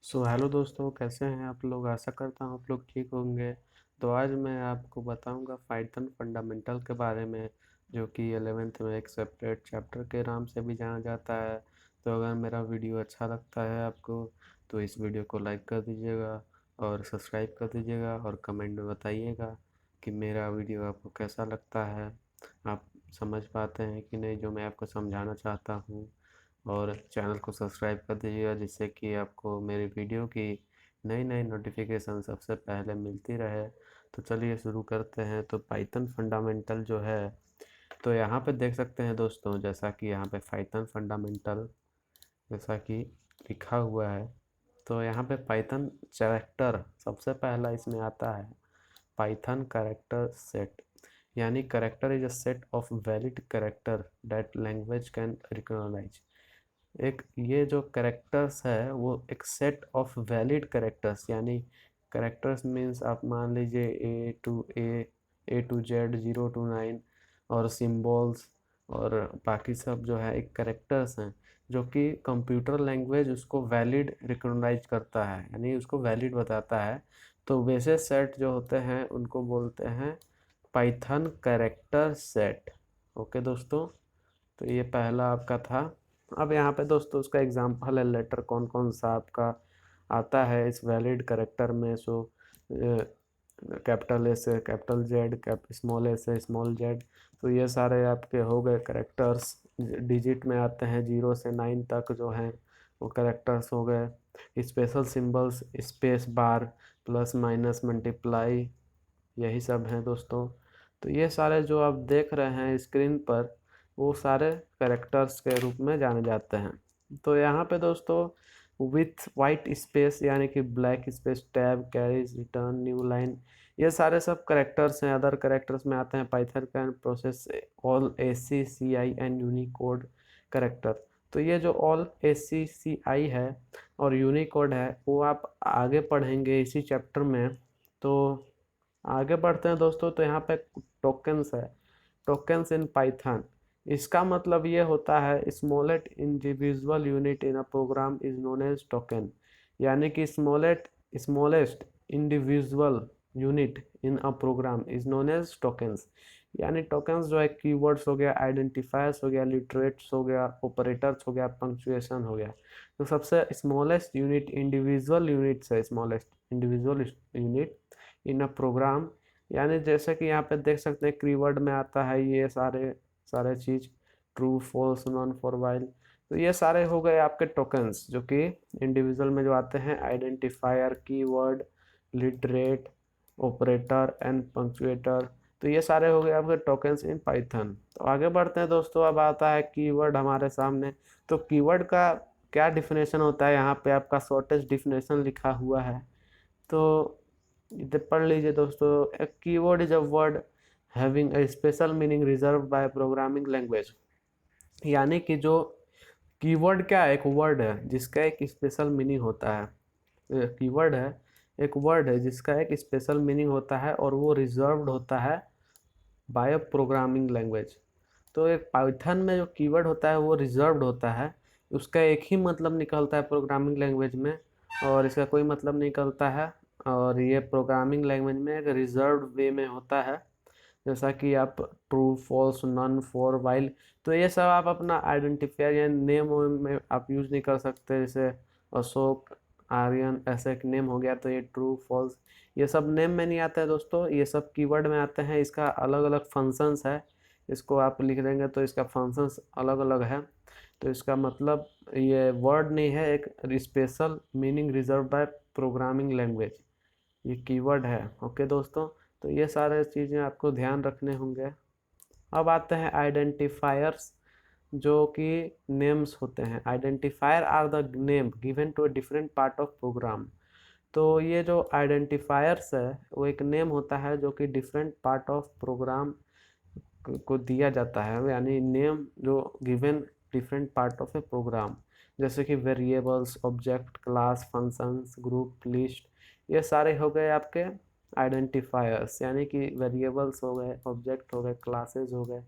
Hello दोस्तों, कैसे हैं आप लोग। आशा करता हूँ आप लोग ठीक होंगे। तो आज मैं आपको बताऊंगा पाइथन फंडामेंटल के बारे में, जो कि 11th में एक सेपरेट चैप्टर के नाम से भी जाना जाता है। तो अगर मेरा वीडियो अच्छा लगता है आपको, तो इस वीडियो को लाइक कर दीजिएगा और सब्सक्राइब कर दीजिएगा और कमेंट में बताइएगा कि मेरा वीडियो आपको कैसा लगता है, आप समझ पाते हैं कि नहीं जो मैं आपको समझाना चाहता हूँ। और चैनल को सब्सक्राइब कर दीजिएगा जिससे कि आपको मेरी वीडियो की नई नई नोटिफिकेशन सबसे पहले मिलती रहे। तो चलिए शुरू करते हैं। तो पाइथन फंडामेंटल जो है, तो यहाँ पे देख सकते हैं दोस्तों, जैसा कि यहाँ पे पाइथन फंडामेंटल जैसा कि लिखा हुआ है। तो यहाँ पे पाइथन कैरेक्टर सबसे पहला इसमें आता है। पाइथन कैरेक्टर सेट, यानी character is a set of valid character that language can recognise. एक ये जो कैरेक्टर्स है वो एक सेट ऑफ वैलिड कैरेक्टर्स, यानी कैरेक्टर्स मीन्स आप मान लीजिए ए टू जेड 0 to 9 और सिम्बल्स और बाकी सब जो है एक कैरेक्टर्स हैं जो कि कंप्यूटर लैंग्वेज उसको वैलिड रिकॉग्नाइज करता है, यानी उसको वैलिड बताता है। तो वैसे सेट जो होते हैं उनको बोलते हैं पाइथन कैरेक्टर सेट। ओके दोस्तों, तो ये पहला आपका था। अब यहाँ पे दोस्तों उसका एग्जांपल है, लेटर कौन कौन सा आपका आता है इस वैलिड करेक्टर में। सो कैपिटल एस से capital Z, cap small S से स्मॉल जेड। तो ये सारे आपके हो गए करेक्टर्स, डिजिट में आते हैं 0 से 9 तक जो हैं वो करेक्टर्स हो गए। Special symbols space bar plus minus multiply, यही सब हैं दोस्तों। तो ये सारे जो आप देख रहे हैं स्क्रीन पर वो सारे कैरेक्टर्स के रूप में जाने जाते हैं। तो यहाँ पे दोस्तों विथ वाइट स्पेस यानी कि black space, tab, carries, return, new line, ये सारे सब कैरेक्टर्स हैं। अदर कैरेक्टर्स में आते हैं Python can process all ACCI and Unicode character. तो ये जो ऑल ACCI है और यूनिकोड है वो आप आगे पढ़ेंगे इसी चैप्टर में। तो आगे बढ़ते हैं दोस्तों। तो यहाँ पे टोकन्स है, टोकन्स इन पाइथन। इसका मतलब ये होता है smallest individual unit in a program is known as token, यानी कि smallest individual unit in a program is known as tokens. यानी टोकन्स जो है कीवर्ड्स हो गया, आइडेंटिफायर्स हो गया, लिटरेट्स हो गया, ऑपरेटर्स हो गया, पंक्चुएशन हो गया। तो सबसे स्मॉलेस्ट यूनिट इंडिविजुअल यूनिट है, smallest individual unit in a program. यानी जैसे कि यहाँ पे देख सकते हैं कीवर्ड में आता है ये सारे सारे चीज, true false none for while. तो ये सारे हो गए आपके टोकन्स जो कि इंडिविजुअल में जो आते हैं, identifier, keyword, literal, operator and punctuator. तो ये सारे हो गए आपके टोकन्स इन पाइथन। तो आगे बढ़ते हैं दोस्तों। अब आता है कीवर्ड हमारे सामने। तो कीवर्ड का क्या डिफिनेशन होता है, यहाँ पे आपका शॉर्टेस्ट डिफिनेशन लिखा हुआ है। तो इधर पढ़ लीजिए दोस्तों। A keyword is a word having a special meaning reserve by programming language. यानी कि जो कीवर्ड क्या है, एक वर्ड है जिसका एक स्पेशल मीनिंग होता है। कीवर्ड है, एक वर्ड है जिसका एक स्पेशल मीनिंग होता है और वो रिजर्व्ड होता है बाय प्रोग्रामिंग लैंग्वेज। तो एक पाइथन में जो कीवर्ड होता है वो रिजर्व्ड होता है, उसका एक ही मतलब निकलता है प्रोग्रामिंग लैंग्वेज में, और इसका कोई मतलब निकलता है। और ये प्रोग्रामिंग लैंग्वेज में एक रिजर्व्ड वे में होता है, जैसा कि आप true false none for while. तो ये सब आप अपना आइडेंटिफायर या नेम में आप यूज़ नहीं कर सकते। जैसे अशोक, आर्यन, ऐसे एक नेम हो गया तो ये ट्रू फॉल्स, ये सब नेम में नहीं आता है दोस्तों, ये सब कीवर्ड में आते हैं। इसका अलग अलग फंक्शंस है, इसको आप लिख देंगे तो इसका फंक्शंस अलग अलग है। तो इसका मतलब ये वर्ड नहीं है, एक special meaning reserve by programming language, ये कीवर्ड है। ओके दोस्तों, तो ये सारे चीज़ें आपको ध्यान रखने होंगे। अब आते हैं आइडेंटिफायर्स, जो कि नेम्स होते हैं। Identifier are the name given to a different part of program. तो ये जो आइडेंटिफायर्स है वो एक नेम होता है जो कि डिफरेंट पार्ट ऑफ प्रोग्राम को दिया जाता है, यानी नेम जो given different part of a program. जैसे कि variables, object, class, functions, group, list, ये सारे हो गए आपके आइडेंटिफायर्स। यानी कि वेरिएबल्स हो गए, ऑब्जेक्ट हो गए, क्लासेस हो गए,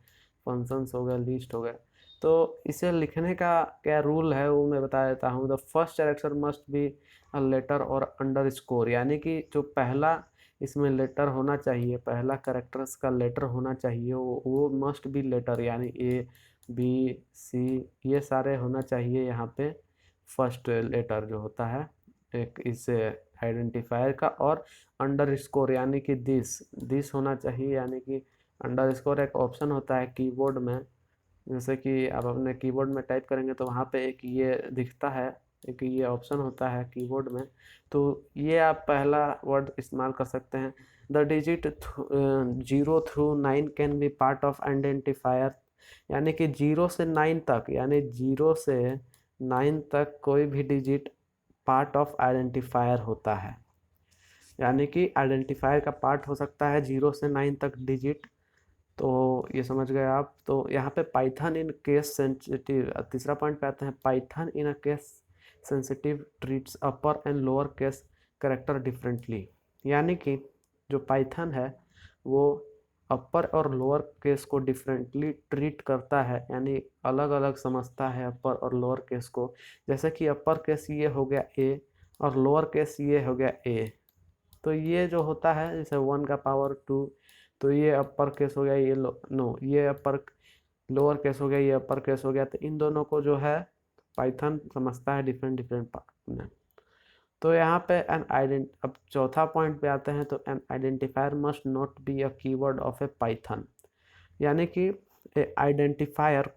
फंक्शंस हो गए, लिस्ट हो गए। तो इसे लिखने का क्या रूल है वो मैं बता देता हूँ। The first character must be a letter और अंडर स्कोर, यानी कि जो पहला इसमें लेटर होना चाहिए, पहला कैरेक्टर्स का लेटर होना चाहिए, वो मस्ट बी लेटर, यानी ए बी सी ये सारे होना चाहिए यहाँ पे फर्स्ट लेटर जो होता है एक इस आइडेंटिफायर का। और अंडर स्कोर यानी कि दिस होना चाहिए, यानी कि अंडर स्कोर एक ऑप्शन होता है कीबोर्ड में, जैसे कि आप अपने कीबोर्ड में टाइप करेंगे तो वहाँ पे एक ये दिखता है, एक ये ऑप्शन होता है कीबोर्ड में, तो ये आप पहला वर्ड इस्तेमाल कर सकते हैं। The digit 0 through 9 can be part of identifier, यानी कि 0 से 9 तक, यानी 0 से 9 तक कोई भी डिजिट पार्ट ऑफ आइडेंटिफायर होता है, यानी कि आइडेंटिफायर का पार्ट हो सकता है 0 से 9 तक डिजिट। तो ये समझ गए आप। तो यहाँ पे पाइथन इन केस सेंसिटिव, तीसरा पॉइंट पे आते हैं। Python in a case sensitive treats upper and lower case character differently, यानी कि जो पाइथन है वो अपर और लोअर केस को डिफरेंटली ट्रीट करता है, यानी अलग अलग समझता है अपर और लोअर केस को। जैसे कि अपर केस ये हो गया ए और लोअर केस ये हो गया ए, तो ये जो होता है जैसे 1 का पावर 2, तो ये अपर केस हो गया, ये नो ये अपर लोअर केस हो गया, ये अपर केस हो गया, तो इन दोनों को जो है पाइथन समझता है डिफरेंट डिफरेंट पार्ट में। तो यहाँ पे अब चौथा पॉइंट पे आते हैं। तो N identifier must not be a keyword of A Python, यानी कि आइडेंटिफायर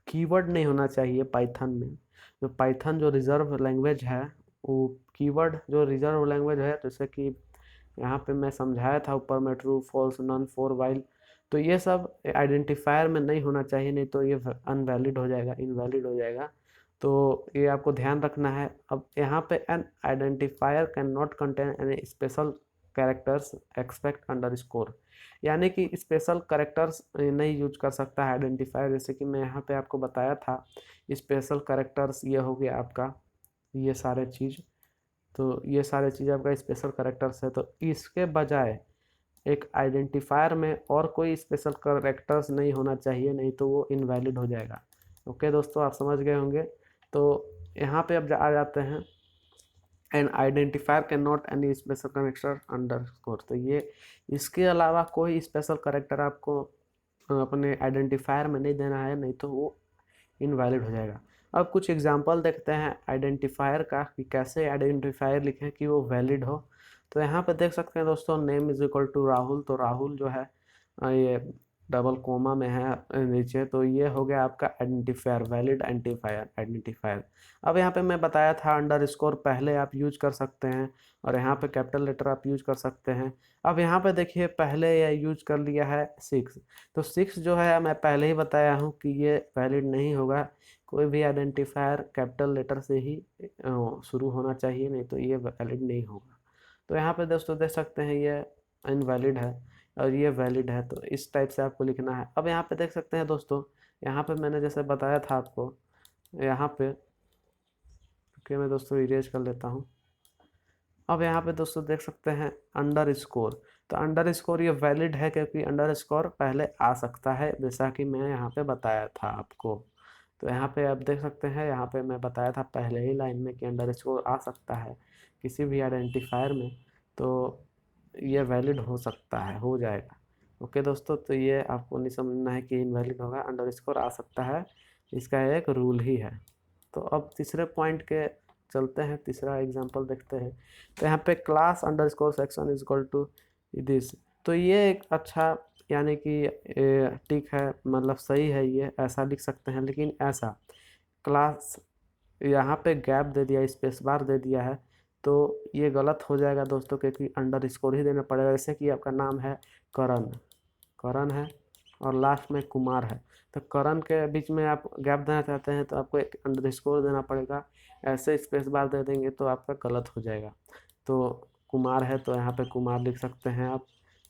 कीवर्ड नहीं होना चाहिए पाइथन में। जो पाइथन जो रिजर्व लैंग्वेज है, वो कीवर्ड जो रिजर्व लैंग्वेज है, जैसे कि यहाँ पे मैं समझाया था ऊपर में true false none for while, तो ये सब आइडेंटिफायर में नहीं होना चाहिए, नहीं तो ये अनवैलिड हो जाएगा, इनवैलिड हो जाएगा। तो ये आपको ध्यान रखना है। अब यहाँ पे N identifier can not contain any special characters expect under score, यानी कि स्पेशल कैरेक्टर्स नहीं यूज कर सकता है आइडेंटिफायर। जैसे कि मैं यहाँ पे आपको बताया था स्पेशल कैरेक्टर्स, ये हो गया आपका ये सारे चीज़, तो ये सारे चीज़ आपका स्पेशल कैरेक्टर्स है। तो इसके बजाय एक आइडेंटिफायर में और कोई स्पेशल कैरेक्टर्स नहीं होना चाहिए, नहीं तो वो इनवैलिड हो जाएगा। ओके दोस्तों, आप समझ गए होंगे। तो यहाँ पे अब आ जाते हैं and identifier can not any special character under score, तो ये इसके अलावा कोई स्पेशल करेक्टर आपको अपने आइडेंटिफायर में नहीं देना है, नहीं तो वो इनवैलिड हो जाएगा। अब कुछ एग्जांपल देखते हैं आइडेंटिफायर का कि कैसे आइडेंटिफायर लिखें कि वो वैलिड हो। तो यहाँ पे देख सकते हैं दोस्तों, name is equal to Rahul, तो राहुल जो है ये डबल कोमा में है नीचे, तो ये हो गया आपका आइडेंटिफायर, वैलिड आइडेंटिफायर। अब यहाँ पे मैं बताया था अंडर स्कोर पहले आप यूज कर सकते हैं, और यहाँ पे कैपिटल लेटर आप यूज कर सकते हैं। अब यहाँ पे देखिए पहले ये यूज कर लिया है 6, तो 6 जो है मैं पहले ही बताया हूँ कि ये वैलिड नहीं होगा। कोई भी आइडेंटिफायर कैपिटल लेटर से ही शुरू होना चाहिए, नहीं तो ये वैलिड नहीं होगा। तो यहाँ पे दोस्तों देख सकते हैं ये इनवैलिड है और ये वैलिड है, तो इस टाइप से आपको लिखना है। अब यहाँ पे देख सकते हैं दोस्तों, यहाँ पे मैंने जैसे बताया था आपको, यहाँ पे कि मैं दोस्तों इरेज कर लेता हूँ। अब यहाँ पे दोस्तों देख सकते हैं अंडर स्कोर, तो अंडर स्कोर ये वैलिड है क्योंकि अंडर स्कोर पहले आ सकता है, जैसा कि मैं यहाँ पे बताया था आपको। तो यहाँ पे आप देख सकते हैं, यहाँ पे मैं बताया था पहले ही लाइन में कि अंडर स्कोर आ सकता है किसी भी आइडेंटिफायर में, तो ये वैलिड हो सकता है, हो जाएगा। ओके दोस्तों, तो ये आपको नहीं समझना है कि इनवैलिड होगा, अंडर स्कोर आ सकता है, इसका एक रूल ही है। तो अब तीसरे पॉइंट के चलते हैं, तीसरा एग्जांपल देखते हैं। तो यहाँ पे class underscore section is equal to this, तो ये एक अच्छा यानी कि ठीक है, मतलब सही है, ये ऐसा लिख सकते हैं। लेकिन ऐसा क्लास यहाँ पे गैप दे दिया, स्पेस बार दे दिया है, तो ये गलत हो जाएगा दोस्तों, क्योंकि अंडर स्कोर ही देना पड़ेगा। जैसे कि आपका नाम है करण, करण है और लास्ट में कुमार है, तो करण के बीच में आप गैप देना चाहते हैं तो आपको एक अंडर स्कोर देना पड़ेगा। ऐसे स्पेस बार दे देंगे तो आपका गलत हो जाएगा। तो कुमार है तो यहाँ पे कुमार लिख सकते हैं आप।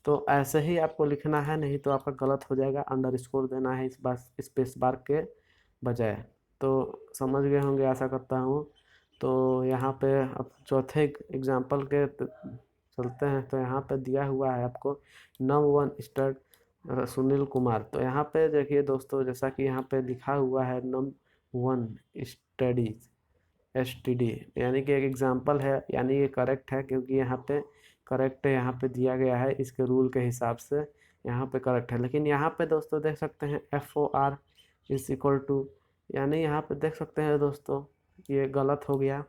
तो ऐसे ही आपको लिखना है, नहीं तो आपका गलत हो जाएगा, अंडर स्कोर देना है इस बार स्पेस बार के बजाय। तो समझ गए होंगे आशा करता हूँ। तो यहाँ पे अब चौथे एग्जाम्पल के चलते हैं। तो यहाँ पे दिया हुआ है आपको num one start Sunil Kumar. तो यहाँ पे देखिए दोस्तों, जैसा कि यहाँ पे लिखा हुआ है नम 1 स्टडीज STD, यानी कि एक एग्जाम्पल है, यानी ये करेक्ट है, क्योंकि यहाँ पे करेक्ट यहाँ पे दिया गया है इसके रूल के हिसाब से, यहाँ पे करेक्ट है। लेकिन यहाँ पे दोस्तों देख सकते हैं FOR इज इक्वल टू, यानी यहाँ पे देख सकते हैं दोस्तों ये गलत हो गया।